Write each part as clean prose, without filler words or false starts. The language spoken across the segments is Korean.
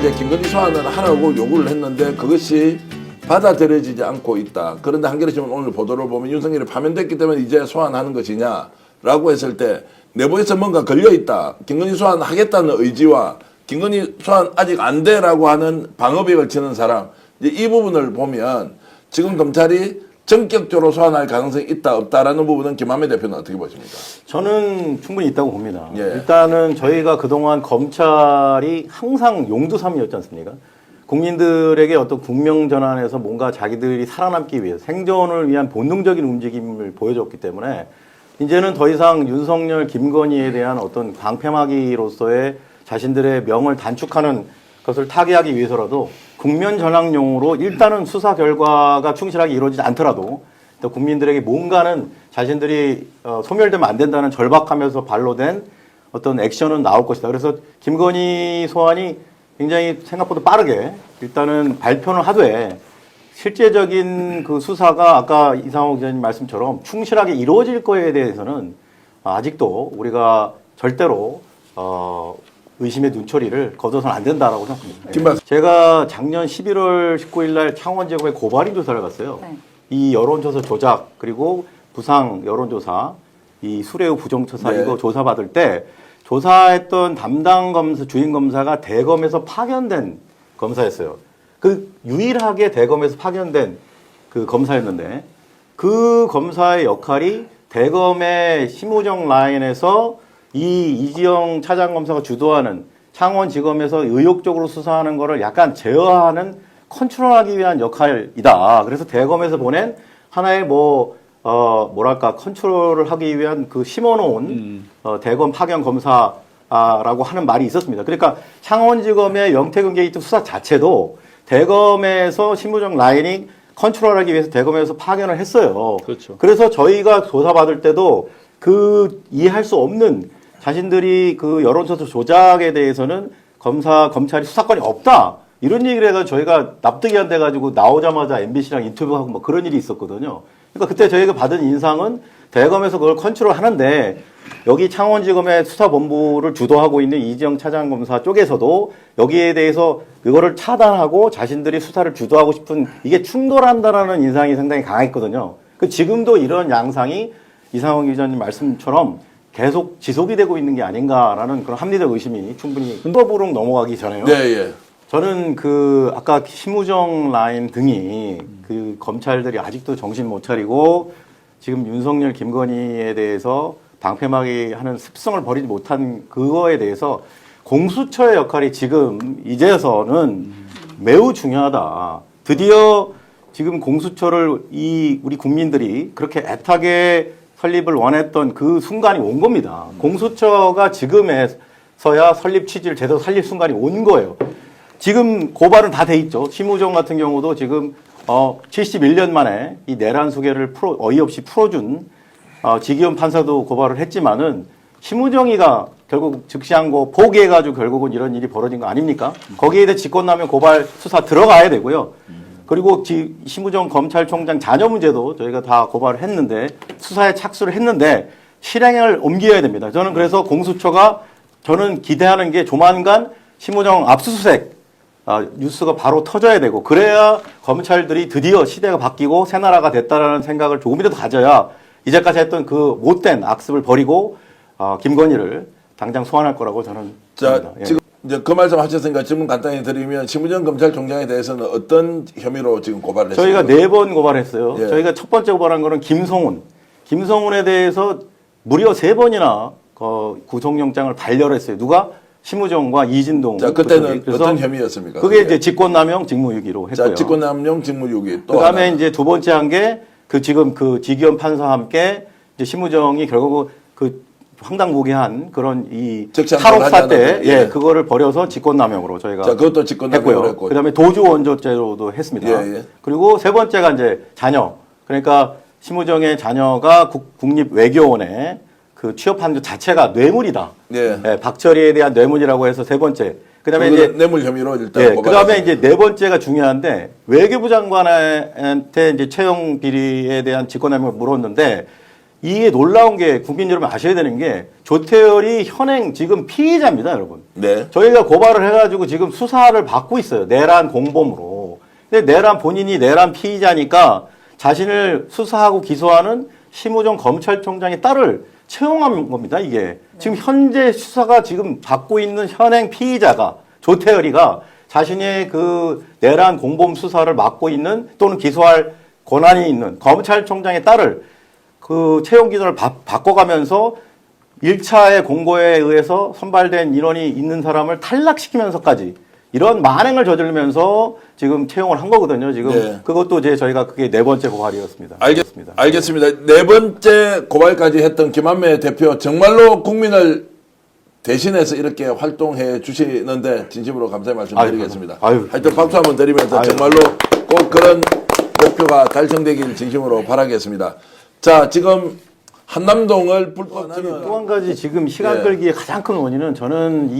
이제 김건희 소환을 하라고 요구를 했는데 그것이 받아들여지지 않고 있다. 그런데 한겨레신문 오늘 보도를 보면 윤석열이 파면됐기 때문에 이제 소환하는 것이냐라고 했을 때 내부에서 뭔가 걸려있다. 김건희 소환하겠다는 의지와 김건희 소환 아직 안 돼라고 하는 방어에 걸치는 사람, 이제 이 부분을 보면 지금 검찰이 전격적으로 소환할 가능성이 있다 없다라는 부분은 김한배 대표는 어떻게 보십니까? 저는 충분히 있다고 봅니다. 예. 일단은 저희가 그동안 검찰이 항상 용두삼이었지 않습니까? 국민들에게 어떤 국명전환에서 뭔가 자기들이 살아남기 위해 생존을 위한 본능적인 움직임을 보여줬기 때문에 이제는 더 이상 윤석열, 김건희에 대한 어떤 방패막이로서의 자신들의 명을 단축하는 것을 타개하기 위해서라도 국면 전환용으로 일단은 수사 결과가 충실하게 이루어지지 않더라도 또 국민들에게 뭔가는 자신들이 소멸되면 안 된다는 절박하면서 발로된 어떤 액션은 나올 것이다. 그래서 김건희 소환이 굉장히 생각보다 빠르게 일단은 발표는 하되 실제적인 그 수사가 아까 이상호 기자님 말씀처럼 충실하게 이루어질 거에 대해서는 아직도 우리가 절대로 의심의 눈초리를 거둬서는 안 된다라고 생각합니다. 제가 작년 11월 19일 날 창원지검에 고발인 조사를 갔어요. 네. 이 여론조사 조작 그리고 부상 여론조사 이 수뢰우 부정조사 네. 이거 조사받을 때 조사했던 담당 검사 주임 검사가 대검에서 파견된 검사였어요. 그 유일하게 대검에서 파견된 그 검사였는데 그 검사의 역할이 대검의 심우정 라인에서 이 이지영 차장검사가 주도하는 창원지검에서 의욕적으로 수사하는 거를 약간 제어하는 컨트롤하기 위한 역할이다. 그래서 대검에서 보낸 하나의 뭐랄까 컨트롤을 하기 위한 그 심어놓은 대검 파견 검사라고 하는 말이 있었습니다. 그러니까 창원지검의 영태근 게이트 수사 자체도 대검에서 심우정 라인이 컨트롤하기 위해서 대검에서 파견을 했어요. 그렇죠. 그래서 저희가 조사받을 때도 그 이해할 수 없는 자신들이 그 여론조사 조작에 대해서는 검찰이 수사권이 없다. 이런 얘기를 해서 저희가 납득이 안 돼가지고 나오자마자 MBC랑 인터뷰하고 뭐 그런 일이 있었거든요. 그러니까 그때 저희가 받은 인상은 대검에서 그걸 컨트롤 하는데 여기 창원지검의 수사본부를 주도하고 있는 이지영 차장검사 쪽에서도 여기에 대해서 이거를 차단하고 자신들이 수사를 주도하고 싶은 이게 충돌한다라는 인상이 상당히 강했거든요. 지금도 이런 양상이 이상원 기자님 말씀처럼 계속 지속이 되고 있는 게 아닌가라는 그런 합리적 의심이 충분히 헌법으로 넘어가기 전에요. 네, 예. 저는 아까 심우정 라인 등이 그 검찰들이 아직도 정신 못 차리고 지금 윤석열, 김건희에 대해서 방패막이 하는 습성을 버리지 못한 그거에 대해서 공수처의 역할이 지금 이제서는 매우 중요하다. 드디어 지금 공수처를 우리 국민들이 그렇게 애타게 설립을 원했던 그 순간이 온 겁니다. 공수처가 지금에서야 설립 취지를 제대로 살릴 순간이 온 거예요. 지금 고발은 다 돼 있죠. 심우정 같은 경우도 지금 71년 만에 이 내란 수계를 어이없이 풀어준 지기현 판사도 고발을 했지만은 심우정이가 결국 즉시한 거 포기해가지고 결국은 이런 일이 벌어진 거 아닙니까? 거기에 대해 직권남용 고발 수사 들어가야 되고요. 그리고 심우정 검찰총장 자녀 문제도 저희가 다 고발을 했는데 수사에 착수를 했는데 실행을 옮겨야 됩니다. 저는 그래서 공수처가 저는 기대하는 게 조만간 심우정 압수수색 뉴스가 바로 터져야 되고 그래야 검찰들이 드디어 시대가 바뀌고 새 나라가 됐다라는 생각을 조금이라도 가져야 이제까지 했던 그 못된 악습을 버리고 김건희를 당장 소환할 거라고 저는 봅니다. 예. 지금 이제 그 말씀 하셨으니까 질문 간단히 드리면 심우정 검찰총장에 대해서는 어떤 혐의로 지금 고발을 했습니까? 저희가 4번 고발했어요. 예. 저희가 첫 번째 고발한 거는 김성훈에 대해서 무려 3번이나 구속영장을 발열했어요. 누가? 심우정과 이진동. 자, 그때는 어떤 혐의였습니까? 그게 이제 직권남용 직무유기로 했고요. 자, 직권남용 직무유기. 또 그다음에 하나. 이제 두 번째 한 게 지금 지기현 판사와 함께 이제 심우정이 결국 황당무계한 그런 이 탈옥사 때 예. 그거를 버려서 직권남용으로 저희가 자, 그것도 직권남용으로 했고. 그다음에 도주원조죄로도 했습니다. 예, 예. 그리고 세 번째가 이제 자녀. 그러니까 심우정의 자녀가 국립외교원에 그 취업한 것 자체가 뇌물이다. 예. 예, 박철희에 대한 뇌물이라고 해서 세 번째. 그다음에 이제 뇌물 혐의로 일단 예, 그다음에 이제 네 번째가 중요한데 외교부 장관한테 이제 채용 비리에 대한 직권남용을 물었는데 이게 놀라운 게 국민 여러분 아셔야 되는 게 조태열이 현행 지금 피의자입니다, 여러분. 네. 저희가 고발을 해가지고 지금 수사를 받고 있어요. 내란 공범으로. 근데 본인이 내란 피의자니까 자신을 수사하고 기소하는 심우정 검찰총장의 딸을 채용한 겁니다, 이게. 지금 현재 수사가 지금 받고 있는 현행 피의자가 조태열이가 자신의 그 내란 공범 수사를 맡고 있는 또는 기소할 권한이 있는 검찰총장의 딸을 그 채용 기준을 바꿔가면서 1차의 공고에 의해서 선발된 인원이 있는 사람을 탈락시키면서까지 이런 만행을 저지르면서 지금 채용을 한 거거든요. 지금 네. 그것도 이제 저희가 그게 네 번째 고발이었습니다. 알겠습니다. 네 번째 고발까지 했던 김한매 대표 정말로 국민을 대신해서 이렇게 활동해 주시는데 진심으로 감사의 말씀드리겠습니다. 하여튼 박수 한번 드리면서 정말로 꼭 그런 목표가 달성되길 진심으로 바라겠습니다. 자, 지금 한남동을 불법하는 또 한 가지 지금 시간 예. 끌기의 가장 큰 원인은 저는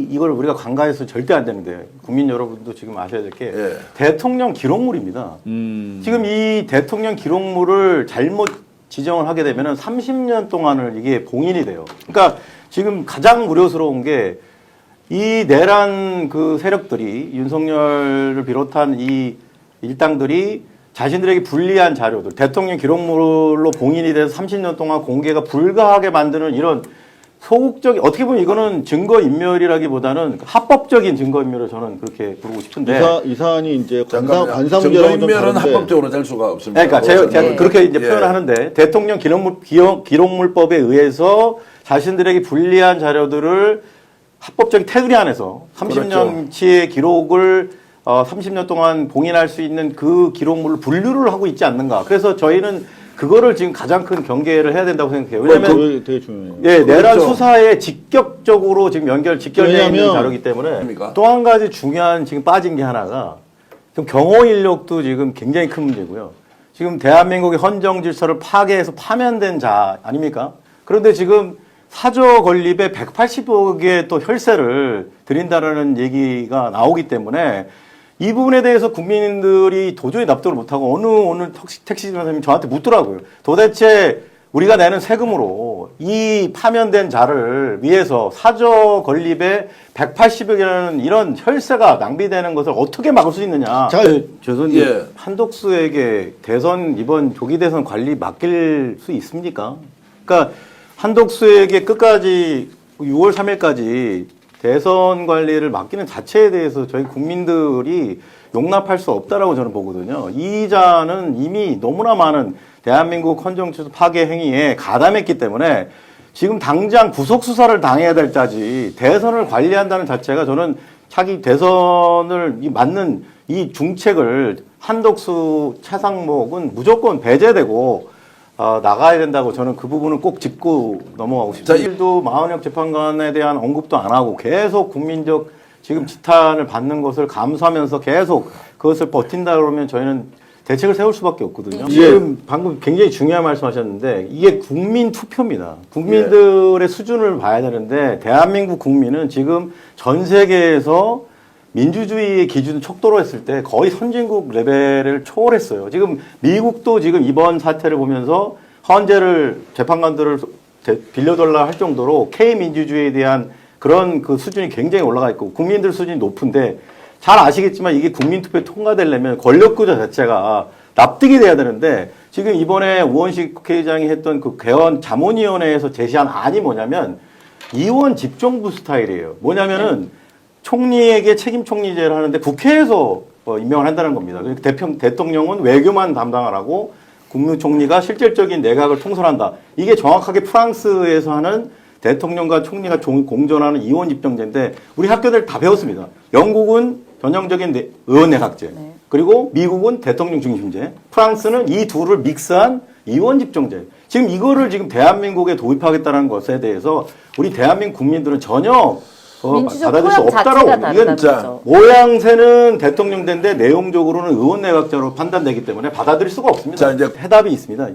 이걸 우리가 간과해서 절대 안 되는데 국민 여러분도 지금 아셔야 될 게 예. 대통령 기록물입니다. 지금 이 대통령 기록물을 잘못 지정을 하게 되면은 30년 동안을 이게 봉인이 돼요. 그러니까 지금 가장 우려스러운 게 이 내란 그 세력들이 윤석열을 비롯한 이 일당들이 자신들에게 불리한 자료들, 대통령 기록물로 봉인이 돼서 30년 동안 공개가 불가하게 만드는 이런 소극적인, 어떻게 보면 이거는 증거인멸이라기보다는 합법적인 증거인멸을 저는 그렇게 부르고 싶은데. 이 사안이 이제 관사 문제라고 증거인멸은 합법적으로 될 수가 없습니다. 그러니까 제가 그렇게 이제 표현을 하는데 대통령 기록물법에 의해서 자신들에게 불리한 자료들을 합법적인 테두리 안에서 30년치의 기록을 30년 동안 봉인할 수 있는 그 기록물을 분류를 하고 있지 않는가. 그래서 저희는 그거를 지금 가장 큰 경계를 해야 된다고 생각해요. 왜냐하면 되게 중요해요. 예, 내란 수사에 직접적으로 지금 직결되어 있는 자료이기 때문에 또 한 가지 중요한 지금 빠진 게 하나가 지금 경호 인력도 지금 굉장히 큰 문제고요. 지금 대한민국의 헌정 질서를 파괴해서 파면된 자 아닙니까? 그런데 지금 사저 건립에 180억의 또 혈세를 드린다라는 얘기가 나오기 때문에 이 부분에 대해서 국민들이 도저히 납득을 못하고 오늘 택시 기사님이 저한테 묻더라고요. 도대체 우리가 내는 세금으로 이 파면된 자를 위해서 사저 건립에 180억이라는 이런 혈세가 낭비되는 것을 어떻게 막을 수 있느냐. 죄송한데 예. 한독수에게 이번 조기 대선 관리 맡길 수 있습니까? 그러니까 한독수에게 끝까지 6월 3일까지 대선 관리를 맡기는 자체에 대해서 저희 국민들이 용납할 수 없다라고 저는 보거든요. 이 자는 이미 너무나 많은 대한민국 헌정질서 파괴 행위에 가담했기 때문에 지금 당장 구속 수사를 당해야 될 자지 대선을 관리한다는 자체가 저는 차기 대선을 맞는 이 중책을 한독수 최상목은 무조건 배제되고 나가야 된다고 저는 그 부분은 꼭 짚고 넘어가고 싶습니다. 일도 마은혁 재판관에 대한 언급도 안 하고 계속 국민적 지금 지탄을 받는 것을 감수하면서 계속 그것을 버틴다 그러면 저희는 대책을 세울 수밖에 없거든요. 지금 방금 굉장히 중요한 말씀하셨는데 이게 국민 투표입니다. 국민들의 수준을 봐야 되는데 대한민국 국민은 지금 전 세계에서 민주주의의 기준을 척도로 했을 때 거의 선진국 레벨을 초월했어요. 지금 미국도 지금 이번 사태를 보면서 헌재를 재판관들을 빌려달라 할 정도로 K민주주의에 대한 그런 그 수준이 굉장히 올라가 있고 국민들 수준이 높은데 잘 아시겠지만 이게 국민투표에 통과되려면 권력구조 자체가 납득이 돼야 되는데 지금 이번에 우원식 국회의장이 했던 그 개헌 자문위원회에서 제시한 안이 뭐냐면 이원 집정부 스타일이에요. 뭐냐면은 총리에게 책임 총리제를 하는데 국회에서 임명을 한다는 겁니다. 대통령은 외교만 담당하라고 국무총리가 실질적인 내각을 통솔한다. 이게 정확하게 프랑스에서 하는 대통령과 총리가 공존하는 이원 집정제인데 우리 학교들 다 배웠습니다. 영국은 전형적인 의원 내각제, 그리고 미국은 대통령 중심제, 프랑스는 이 둘을 믹스한 이원 집정제. 지금 이거를 지금 대한민국에 도입하겠다는 것에 대해서 우리 대한민국 국민들은 전혀 받아들일 수 없다라고. 이건 모양새는 대통령제인데 내용적으로는 의원 내각제로 판단되기 때문에 받아들일 수가 없습니다. 자, 이제 해답이 있습니다.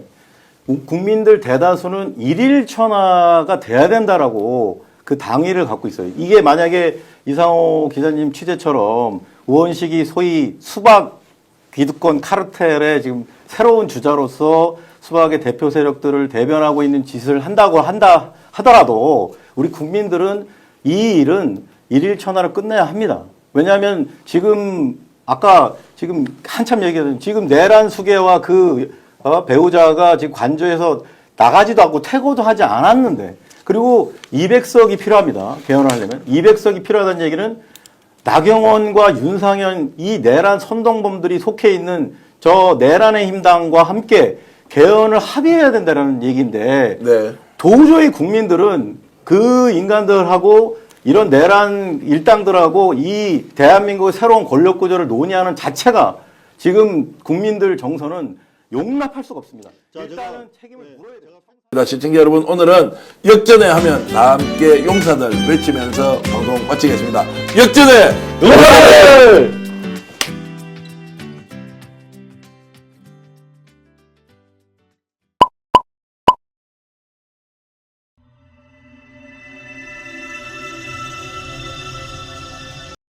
국민들 대다수는 일일 천하가 돼야 된다라고 그 당위를 갖고 있어요. 이게 만약에 이상호 기자님 취재처럼 우원식이 소위 수박 기득권 카르텔의 지금 새로운 주자로서 수박의 대표 세력들을 대변하고 있는 짓을 하더라도 우리 국민들은 이 일은 일일천하로 끝내야 합니다. 왜냐하면 지금 아까 지금 한참 얘기하던 지금 내란 수계와 그 배우자가 지금 관저에서 나가지도 않고 퇴거도 하지 않았는데 그리고 200석이 필요합니다. 개헌을 하려면 200석이 필요하다는 얘기는 나경원과 윤상현 이 내란 선동범들이 속해 있는 저 내란의 힘당과 함께 개헌을 합의해야 된다는 얘기인데 네. 도저히 국민들은 그 인간들하고 이런 내란 일당들하고 이 대한민국의 새로운 권력 구조를 논의하는 자체가 지금 국민들 정서는 용납할 수가 없습니다. 일단은 책임을 물어야 돼요. 시청자 여러분, 오늘은 역전에 하면 다 함께 용사들 외치면서 방송 마치겠습니다. 역전에 용사들!